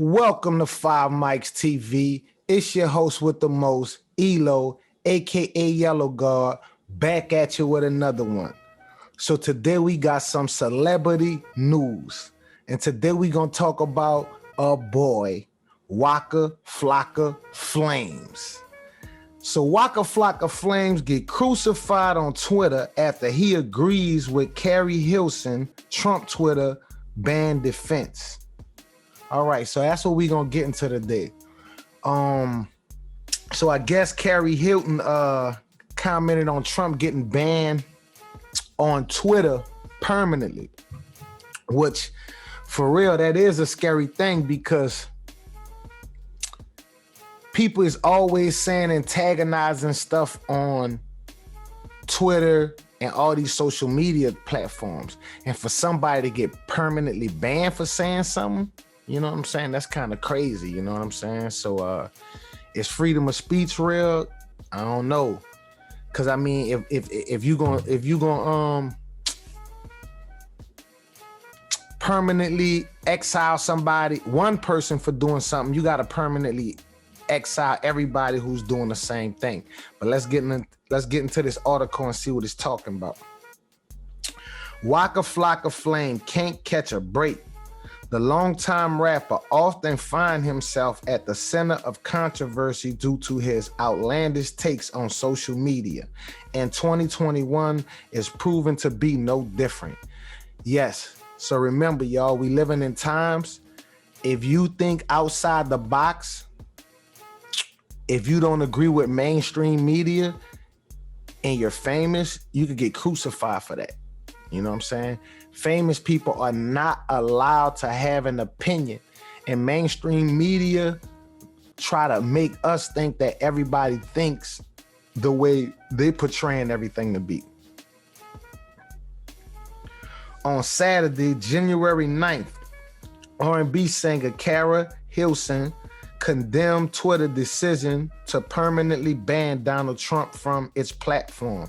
Welcome to Five Mics TV. It's your host with the most, Elo, aka Yellow Guard, back at you with another one. So today we got some celebrity news. And today we gonna talk about a boy, Waka Flocka Flames. So Waka Flocka Flames get crucified on Twitter after he agrees with Carrie Hilson, Trump Twitter ban defense. All right, so that's what we're gonna get into today. So I guess Carrie Hilton commented on Trump getting banned on Twitter permanently, which for real, that is a scary thing because people is always saying antagonizing stuff on Twitter and all these social media platforms. And for somebody to get permanently banned for saying something, you know what I'm saying? That's kind of crazy, you know what I'm saying? So is freedom of speech real? I don't know. Cause I mean, if you gonna permanently exile somebody, one person for doing something, you gotta permanently exile everybody who's doing the same thing. But let's get into this article and see what it's talking about. Waka Flocka Flame can't catch a break. The longtime rapper often finds himself at the center of controversy due to his outlandish takes on social media, and 2021 is proven to be no different. Yes, so remember, y'all, we living in times, if you think outside the box, if you don't agree with mainstream media and you're famous, you could get crucified for that. You know what I'm saying? Famous people are not allowed to have an opinion, and mainstream media try to make us think that everybody thinks the way they portraying everything to be. On Saturday, January 9th, R&B singer Carrie Hilson condemned Twitter decision to permanently ban Donald Trump from its platform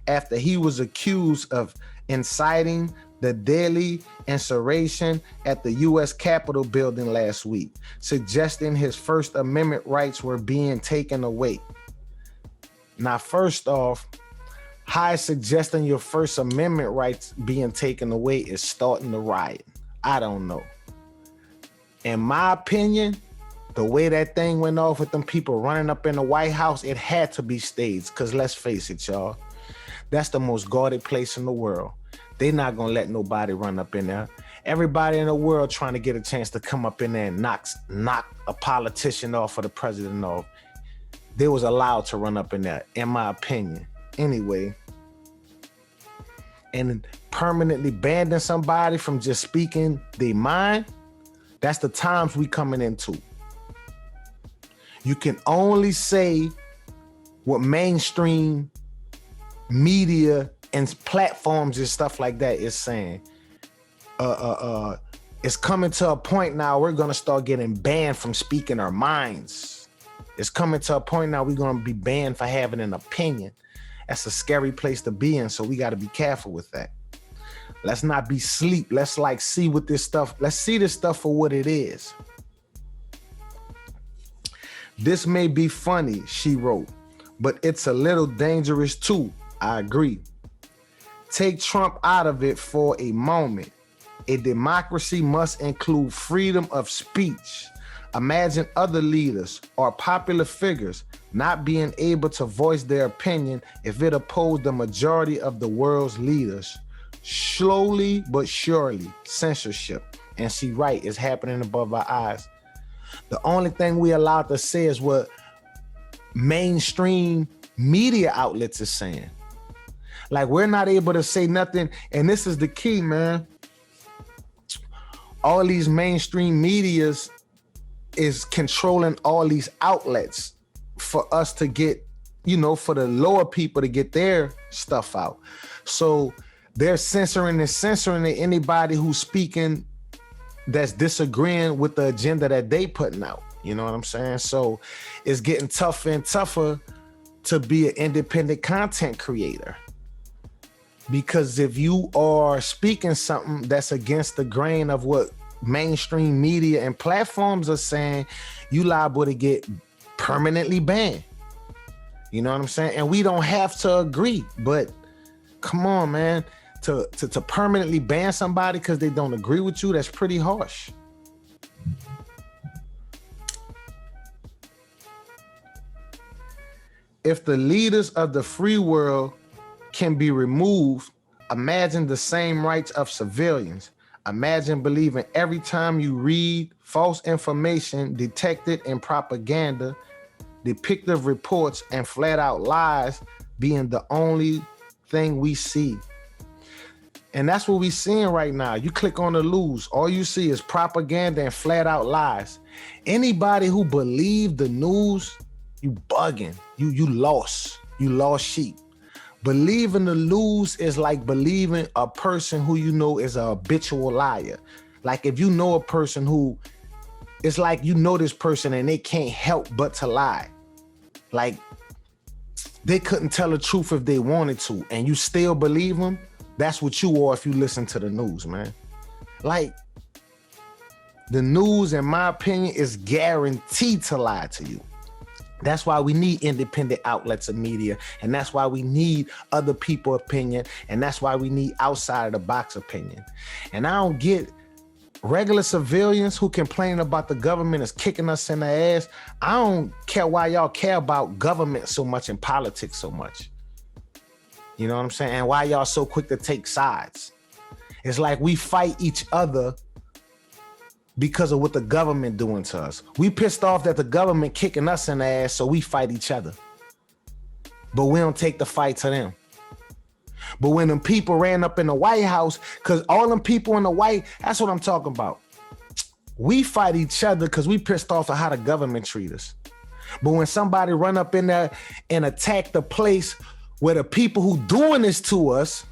after he was accused of inciting the deadly insurrection at the U.S. Capitol building last week, suggesting his First Amendment rights were being taken away. Now, first off, how suggesting your First Amendment rights being taken away is starting the riot? I don't know. In my opinion, the way that thing went off with them people running up in the White House, it had to be staged, because let's face it, y'all, that's the most guarded place in the world. They're not gonna let nobody run up in there. Everybody in the world trying to get a chance to come up in there and knock a politician off or the president off. They was allowed to run up in there, in my opinion. Anyway, and permanently banning somebody from just speaking their mind, that's the times we coming into. You can only say what mainstream media and platforms and stuff like that is saying. It's coming to a point now we're gonna start getting banned from speaking our minds. It's coming to a point now we're gonna be banned for having an opinion. That's a scary place to be in, so we gotta be careful with that. Let's not be sleep. Let's see what this stuff, let's see this stuff for what it is. This may be funny, she wrote, but it's a little dangerous too. I agree. Take Trump out of it for a moment. A democracy must include freedom of speech. Imagine other leaders or popular figures not being able to voice their opinion if it opposed the majority of the world's leaders. Slowly but surely, censorship, and she right, is happening above our eyes. The only thing we allowed to say is what mainstream media outlets are saying. Like, we're not able to say nothing, and this is the key, man. All these mainstream medias is controlling all these outlets for us to get, for the lower people to get their stuff out. So they're censoring anybody who's speaking that's disagreeing with the agenda that they putting out. You know what I'm saying? So it's getting tougher and tougher to be an independent content creator. Because if you are speaking something that's against the grain of what mainstream media and platforms are saying you liable to get permanently banned. You know what I'm saying? And we don't have to agree, but come on, man, to permanently ban somebody because they don't agree with you, that's pretty harsh. If the leaders of the free world can be removed, imagine the same rights of civilians. Imagine believing every time you read false information detected in propaganda, depictive reports, and flat out lies being the only thing we see. And that's what we're seeing right now. You click on the news, all you see is propaganda and flat out lies. Anybody who believes the news, you bugging. You lost. You lost sheep. Believing the news is like believing a person who you know is a habitual liar. Like if you know a person who, it's like you know this person and they can't help but to lie. Like they couldn't tell the truth if they wanted to, and you still believe them. That's what you are if you listen to the news, man. Like the news, in my opinion, is guaranteed to lie to you. That's why we need independent outlets of media, and that's why we need other people's opinion, and that's why we need outside of the box opinion. And I don't get regular civilians who complain about the government is kicking us in the ass. I don't care why y'all care about government so much and politics so much. You know what I'm saying? And why y'all so quick to take sides. It's like we fight each other because of what the government doing to us. We pissed off that the government kicking us in the ass, so we fight each other. But we don't take the fight to them. But when them people ran up in the White House, because all them people in the White, that's what I'm talking about. We fight each other because we pissed off at how the government treat us. But when somebody run up in there and attack the place where the people who doing this to us,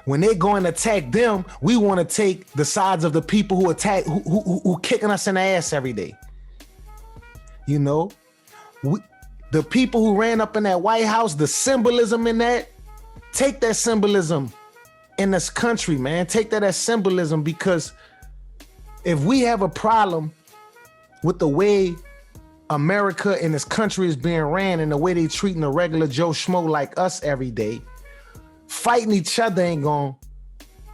when they go and attack them, we want to take the sides of the people who attack, who kicking us in the ass every day. You know, the people who ran up in that White House, the symbolism in that, take that symbolism in this country, man. Take that as symbolism, because if we have a problem with the way America and this country is being ran and the way they treating a regular Joe Schmo like us every day, fighting each other ain't gonna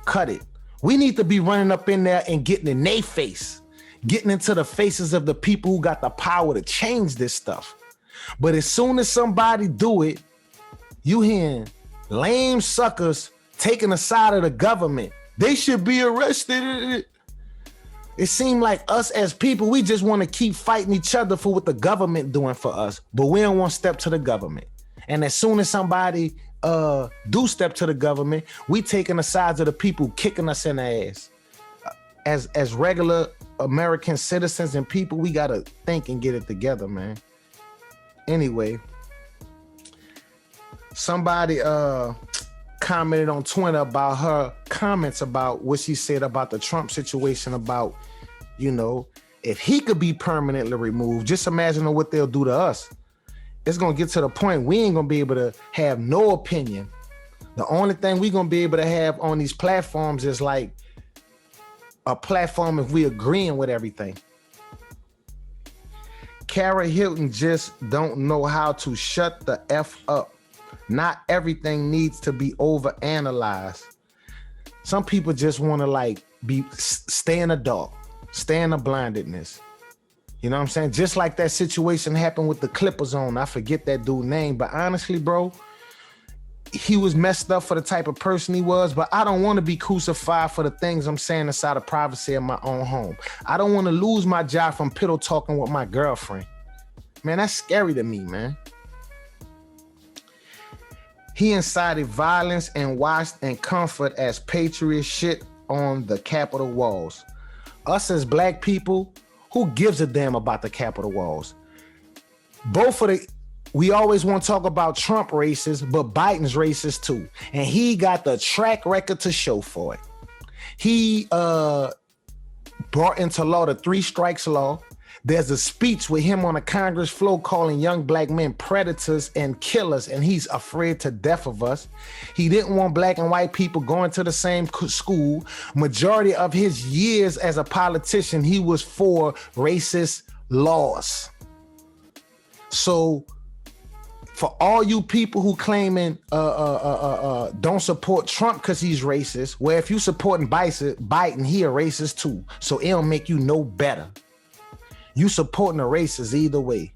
cut it. We need to be running up in there and getting in their face, getting into the faces of the people who got the power to change this stuff. But as soon as somebody do it, you hearing lame suckers taking the side of the government. They should be arrested. It seemed like us as people, we just want to keep fighting each other for what the government doing for us, but we don't want to step to the government. And as soon as somebody do step to the government, we taking the sides of the people kicking us in the ass. As regular American citizens and people, we gotta think and get it together, man. Anyway, somebody commented on Twitter about her comments about what she said about the Trump situation, about, you know, if he could be permanently removed, just imagine what they'll do to us. It's gonna get to the point we ain't gonna be able to have no opinion. The only thing we gonna be able to have on these platforms is like a platform if we agreeing with everything. Kara Hilton just don't know how to shut the F up. Not everything needs to be overanalyzed. Some people just want to like stay in the dark, stay in the blindedness. You know what I'm saying? Just like that situation happened with the Clippers on. I forget that dude's name, but honestly, bro, he was messed up for the type of person he was, but I don't want to be crucified for the things I'm saying inside the privacy of my own home. I don't want to lose my job from pillow talking with my girlfriend. Man, that's scary to me, man. He incited violence and watched and comfort as patriot shit on the Capitol walls. Us as black people, who gives a damn about the Capitol walls? We always want to talk about Trump racist, but Biden's racist too. And he got the track record to show for it. He brought into law the 3 strikes law. There's a speech with him on a Congress floor calling young black men predators and killers, and he's afraid to death of us. He didn't want black and white people going to the same school. Majority of his years as a politician, he was for racist laws. So for all you people who claiming don't support Trump because he's racist, well, if you supporting Biden, he a racist too. So it don't make you no better. You supporting the racists either way.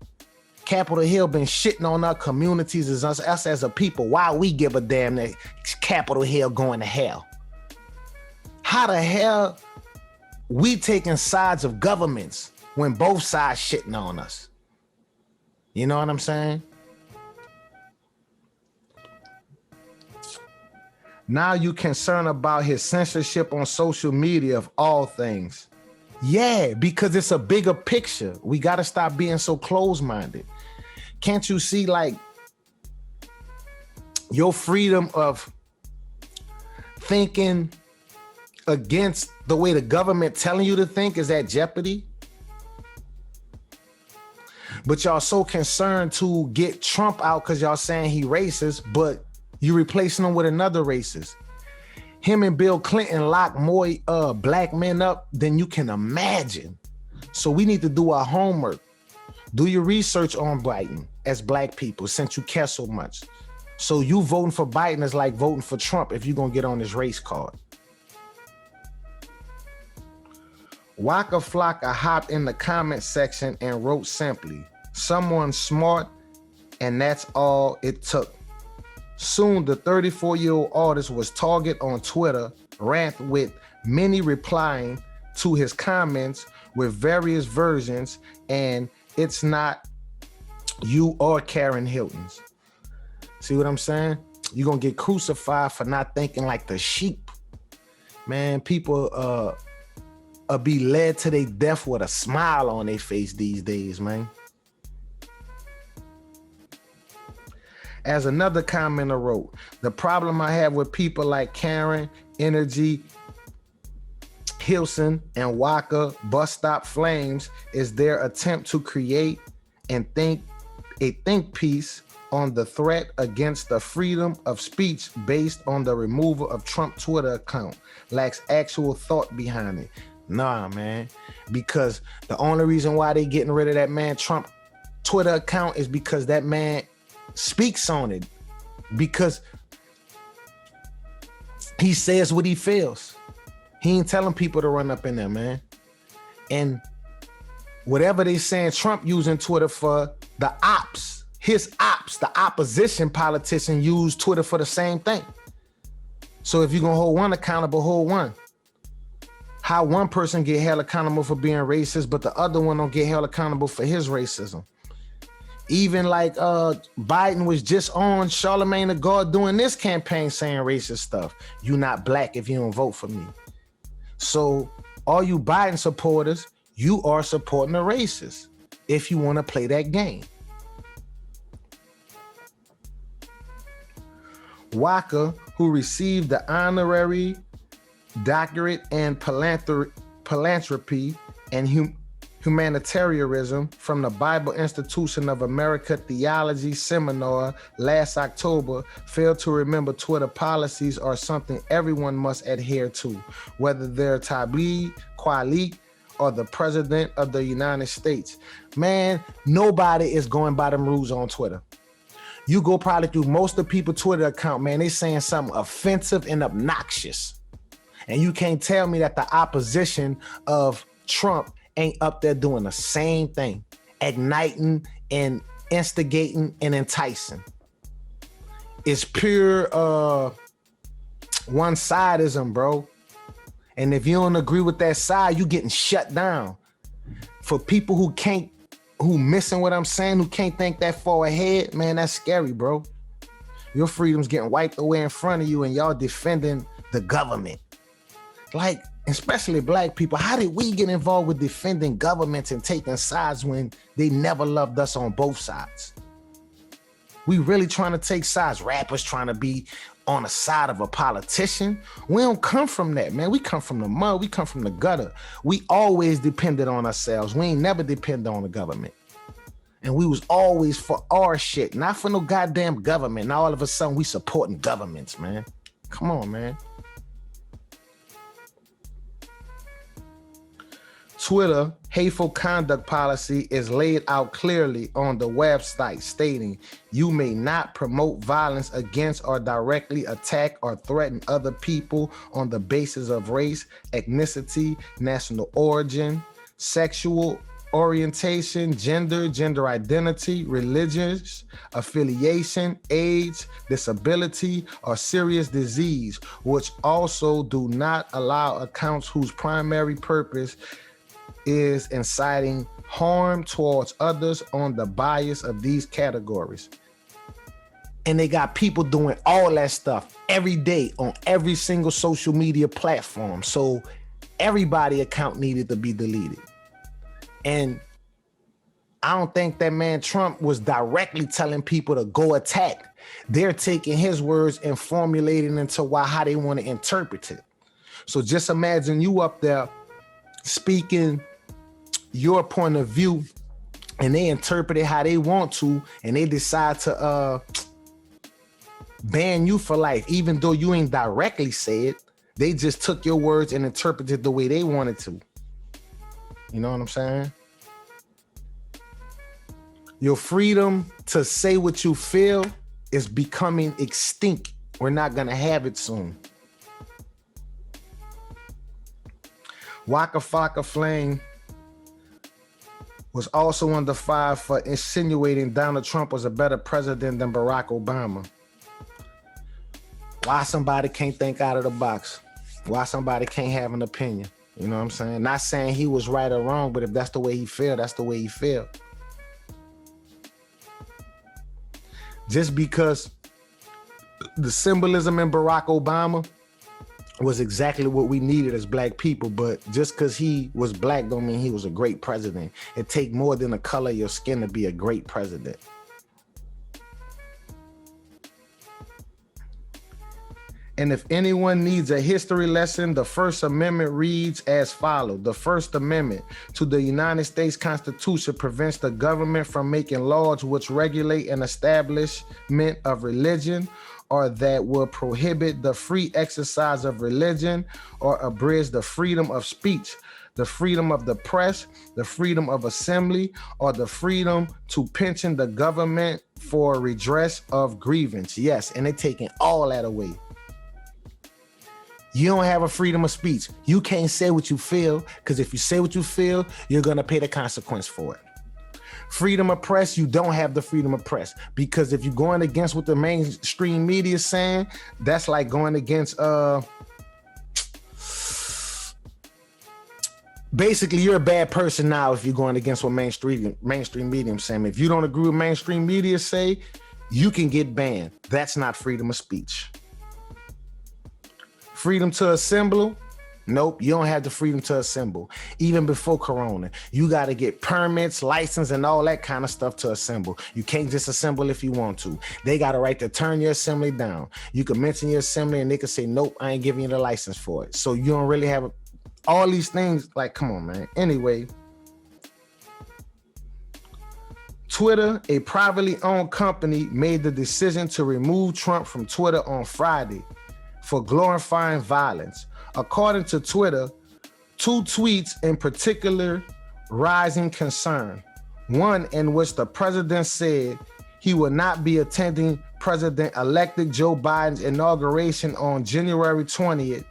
Capitol Hill been shitting on our communities as us as a people. Why we give a damn that Capitol Hill going to hell? How the hell we taking sides of governments when both sides shitting on us? You know what I'm saying? Now you concerned about his censorship on social media of all things. Yeah, because it's a bigger picture. We got to stop being so closed-minded. Can't you see, like, your freedom of thinking against the way the government telling you to think is at jeopardy? But y'all so concerned to get Trump out because y'all saying he racist, but you replacing him with another racist. Him and Bill Clinton locked more black men up than you can imagine. So we need to do our homework. Do your research on Biden as black people, since you care so much. So you voting for Biden is like voting for Trump if you're going to get on his race card. Waka Flocka hopped in the comment section and wrote simply, "Someone smart, and that's all it took." Soon, the 34-year-old artist was targeted on Twitter, rant with many replying to his comments with various versions, and it's not you or Karen Hilton's. See what I'm saying? You're going to get crucified for not thinking like the sheep. Man, people be led to their death with a smile on their face these days, man. As another commenter wrote, "The problem I have with people like Karen, Energy, Hilson, and Waka Bus Stop Flames is their attempt to create and think piece on the threat against the freedom of speech based on the removal of Trump Twitter account. Lacks actual thought behind it." Nah, man, because the only reason why they getting rid of that man Trump Twitter account is because that man speaks on it, because he says what he feels. He ain't telling people to run up in there, man. And whatever they saying Trump using Twitter for, the ops, the opposition politician use Twitter for the same thing. So if you're gonna hold one accountable, hold one. How one person get held accountable for being racist, but the other one don't get held accountable for his racism. Even like Biden was just on Charlemagne the God doing this campaign saying racist stuff. You not black if you don't vote for me. So all you Biden supporters, you are supporting the racists if you want to play that game. Waka, who received the honorary doctorate in philanthropy and humanitarianism from the Bible Institution of America Theology Seminar last October, failed to remember Twitter policies are something everyone must adhere to, whether they're Talib Kweli or the President of the United States. Man, nobody is going by them rules on Twitter. You go probably through most of the people's Twitter account, man, they saying something offensive and obnoxious. And you can't tell me that the opposition of Trump ain't up there doing the same thing, igniting and instigating and enticing. It's pure one-sidism, bro. And if you don't agree with that side, you getting shut down. For people who missing what I'm saying, who can't think that far ahead, man, that's scary, bro. Your freedom's getting wiped away in front of you and y'all defending the government. Like, especially black people, how did we get involved with defending governments and taking sides when they never loved us on both sides? We really trying to take sides. Rappers trying to be on the side of a politician. We don't come from that, man. We come from the mud. We come from the gutter. We always depended on ourselves. We ain't never depended on the government. And we was always for our shit, not for no goddamn government. Now all of a sudden we supporting governments, man. Come on, man. Twitter hateful conduct policy is laid out clearly on the website, stating you may not promote violence against or directly attack or threaten other people on the basis of race, ethnicity, national origin, sexual orientation, gender identity, religious affiliation, age, disability, or serious disease, which also do not allow accounts whose primary purpose is inciting harm towards others on the bias of these categories. And they got people doing all that stuff every day on every single social media platform. So everybody's account needed to be deleted. And I don't think that man Trump was directly telling people to go attack. They're taking his words and formulating into how they want to interpret it. So just imagine you up there speaking your point of view, and they interpret it how they want to, and they decide to ban you for life, even though you ain't directly say it. They just took your words and interpreted the way they wanted to. You know what I'm saying? Your freedom to say what you feel is becoming extinct. We're not gonna have it soon. Waka Flocka Flame was also under fire for insinuating Donald Trump was a better president than Barack Obama. Why somebody can't think out of the box? Why somebody can't have an opinion? You know what I'm saying? Not saying he was right or wrong, but if that's the way he feel, that's the way he feel. Just because the symbolism in Barack Obama was exactly what we needed as black people, but just because he was black don't mean he was a great president. It take more than the color of your skin to be a great president. And if anyone needs a history lesson, the First Amendment reads as follows. The First Amendment to the United States Constitution prevents the government from making laws which regulate an establishment of religion or that will prohibit the free exercise of religion or abridge the freedom of speech, the freedom of the press, the freedom of assembly, or the freedom to pension the government for redress of grievance. Yes, and they're taking all that away. You don't have a freedom of speech. You can't say what you feel, because if you say what you feel, you're going to pay the consequence for it. Freedom of press, you don't have the freedom of press, because if you're going against what the mainstream media is saying, that's like going against basically you're a bad person now if you're going against what mainstream media is saying. If you don't agree with mainstream media say, you can get banned. That's not freedom of speech. Freedom to assemble? Nope, you don't have the freedom to assemble. Even before Corona, you got to get permits, license, and all that kind of stuff to assemble. You can't just assemble if you want to. They got a right to turn your assembly down. You can mention your assembly and they can say, nope, I ain't giving you the license for it. So you don't really have all these things. Like, come on, man. Anyway, Twitter, a privately owned company, made the decision to remove Trump from Twitter on Friday for glorifying violence. According to Twitter, two tweets in particular rising concern. One in which the president said he will not be attending President-elect Joe Biden's inauguration on January 20th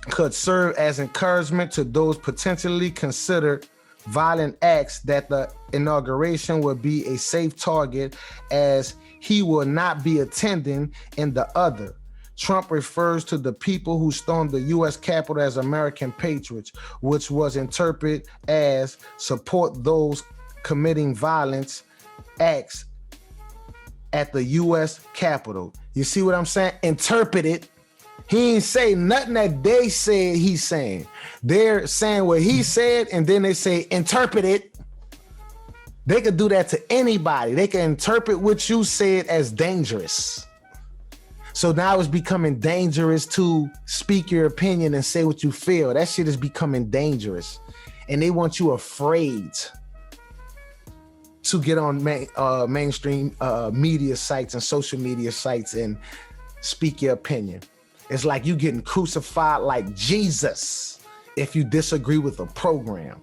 could serve as encouragement to those potentially considered violent acts that the inauguration would be a safe target as he will not be attending. In the other, Trump refers to the people who stormed the U.S. Capitol as American patriots, which was interpreted as support those committing violence acts at the U.S. Capitol. You see what I'm saying? Interpret it. He ain't say nothing that they said he's saying. They're saying what he said, and then they say, interpret it. They could do that to anybody. They can interpret what you said as dangerous. So now it's becoming dangerous to speak your opinion and say what you feel. That shit is becoming dangerous. And they want you afraid to get on mainstream media sites and social media sites and speak your opinion. It's like you getting crucified like Jesus if you disagree with a program.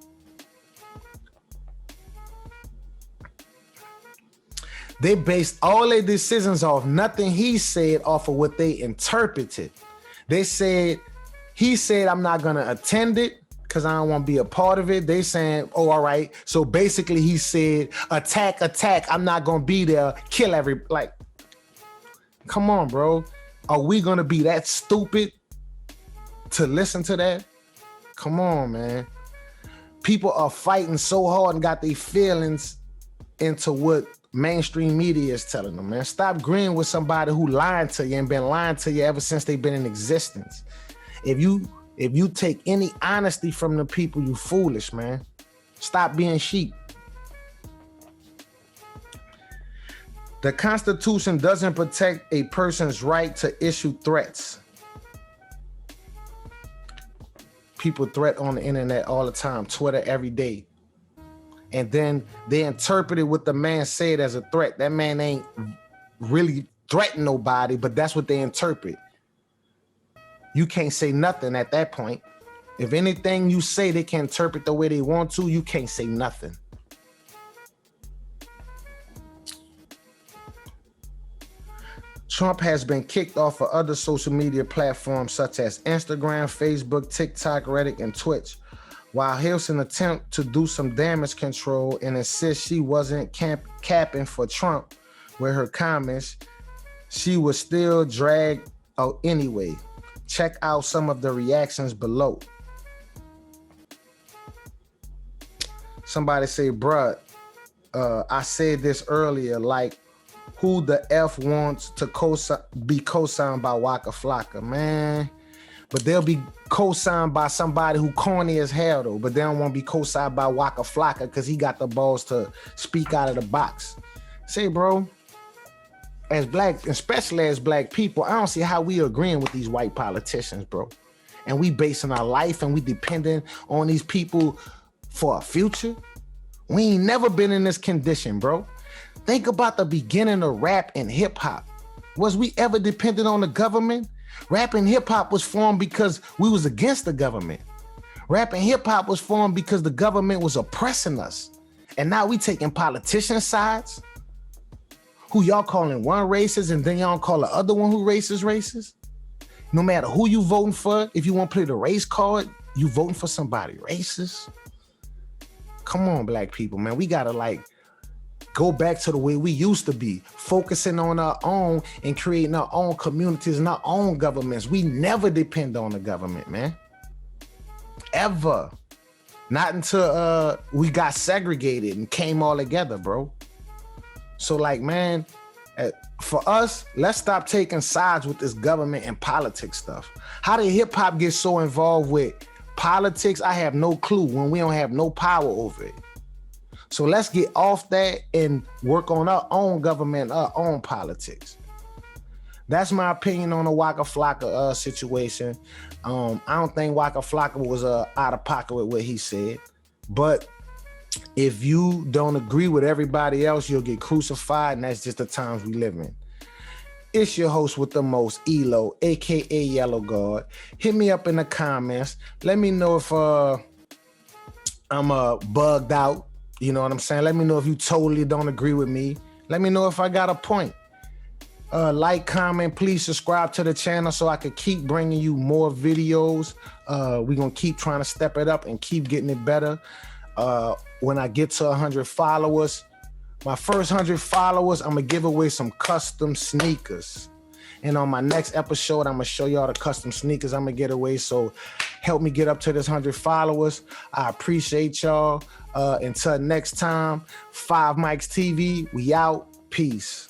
They based all their decisions off nothing he said, off of what they interpreted. They said, he said, I'm not gonna attend it because I don't want to be a part of it. They saying, oh, all right. So basically he said, attack, I'm not gonna be there, kill like, come on, bro. Are we gonna be that stupid to listen to that? Come on, man. People are fighting so hard and got their feelings into what mainstream media is telling them, man. Stop agreeing with somebody who lied to you and been lying to you ever since they've been in existence. If you take any honesty from the people, you foolish, man. Stop being sheep. The Constitution doesn't protect a person's right to issue threats. People threat on the internet all the time, Twitter every day. And then they interpreted what the man said as a threat. That man ain't really threaten nobody, but that's what they interpret. You can't say nothing at that point. If anything you say, they can interpret the way they want to, you can't say nothing. Trump has been kicked off of other social media platforms such as Instagram, Facebook, TikTok, Reddit, and Twitch. While Hilson attempt to do some damage control and insist she wasn't capping for Trump with her comments, she was still dragged out anyway. Check out some of the reactions below. Somebody say, bruh, I said this earlier, like, who the F wants to be co-signed by Waka Flocka, man? But they'll be co-signed by somebody who corny as hell, though. But they don't want to be co-signed by Waka Flocka because he got the balls to speak out of the box. Say, bro, as black, especially as black people, I don't see how we agreeing with these white politicians, bro. And we basing our life and we depending on these people for a future. We ain't never been in this condition, bro. Think about the beginning of rap and hip hop. Was we ever dependent on the government? Rap and hip hop was formed because we was against the government. Rap and hip hop was formed because the government was oppressing us. And now we taking politician sides who y'all calling one racist and then y'all call the other one who racist. No matter who you voting for, if you want to play the race card, you voting for somebody racist. Come on, black people, man. We gotta go back to the way we used to be, focusing on our own and creating our own communities and our own governments. We never depend on the government, man. Ever. Not until we got segregated and came all together, bro. So man, for us, let's stop taking sides with this government and politics stuff. How did hip hop get so involved with politics? I have no clue when we don't have no power over it. So let's get off that and work on our own government, our own politics. That's my opinion on the Waka Flocka situation. I don't think Waka Flocka was out of pocket with what he said. But if you don't agree with everybody else, you'll get crucified, and that's just the times we live in. It's your host with the most, Elo, aka Yellow Guard. Hit me up in the comments. Let me know if I'm bugged out. You know what I'm saying? Let me know if you totally don't agree with me. Let me know if I got a point. Like, comment, please subscribe to the channel so I could keep bringing you more videos. We're going to keep trying to step it up and keep getting it better. When I get to 100 followers, my first 100 followers, I'm going to give away some custom sneakers. And on my next episode, I'm going to show y'all the custom sneakers I'm going to get away. So help me get up to this 100 followers. I appreciate y'all. Until next time, 5 Mics TV, we out. Peace.